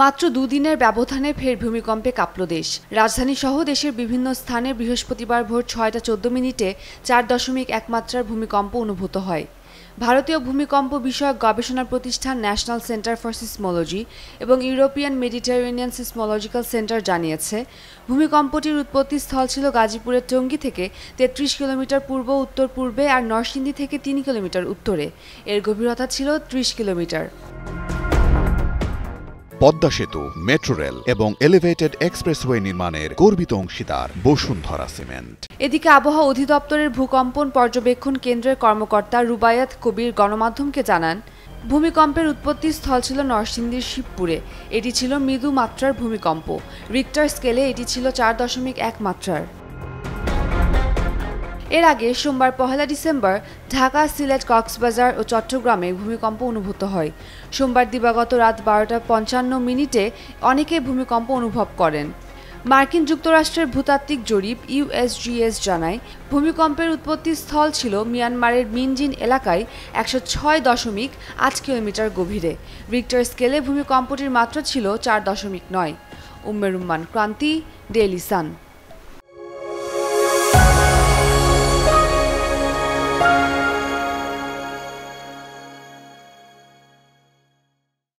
মাত্র দুদিনের ব্যবধানে ফের ভূমিকম্পে কাঁপল দেশ। রাজধানী সহ দেশের বিভিন্ন স্থানে বৃহস্পতিবার ভোর ৬টা ১৪ মিনিটে ৪.১ মাত্রার ভূমিকম্প অনুভূত হয়। ভারতীয় ভূমিকম্প বিষয়ক গবেষণা প্রতিষ্ঠান ন্যাশনাল সেন্টার ফর সিসমোলজি এবং ইউরোপিয়ান মেডিটেরেনিয়ান সিসমোলজিক্যাল সেন্টার জানিয়েছে, ভূমিকম্পটির উৎপত্তিস্থল ছিল গাজীপুরের টঙ্গী থেকে ৩৩ কিলোমিটার পূর্ব উত্তর পূর্বে আর নরসিংদী থেকে ৩ কিলোমিটার উত্তরে। এর গভীরতা ছিল ৩০ কিলোমিটার। পদ্মা সেতু, মেট্রো রেল এবং এলিভেটেড এক্সপ্রেসওয়ে নির্মাণের গর্বিত অংশীদার বসুন্ধরা সিমেন্ট। এদিকে আবহাওয়া অধিদপ্তরের ভূকম্পন পর্যবেক্ষণ কেন্দ্রের কর্মকর্তা রুবায়াত কবির গণমাধ্যমকে জানান, ভূমিকম্পের উৎপত্তিস্থল ছিল নরসিংদীর শিবপুরে। এটি ছিল মৃদু মাত্রার ভূমিকম্প। রিক্টার স্কেলে এটি ছিল ৪.১ মাত্রার। এর আগে সোমবার ১লা ডিসেম্বর ঢাকা, সিলেট, কক্সবাজার ও চট্টগ্রামে ভূমিকম্প অনুভূত হয়। সোমবার দিবাগত রাত ১২টা ৫৫ মিনিটে অনেকে ভূমিকম্প অনুভব করেন। মার্কিন যুক্তরাষ্ট্রের ভূতাত্ত্বিক জরিপ USGS জানায়, ভূমিকম্পের উৎপত্তিস্থল ছিল মিয়ানমারের মিনজিন এলাকায় ১০৬.৮ কিলোমিটার গভীরে। রিক্টার স্কেলে ভূমিকম্পটির মাত্রা ছিল ৪.৯। উম্মে রুম্মান, ক্রান্তি, ডেইলি সান।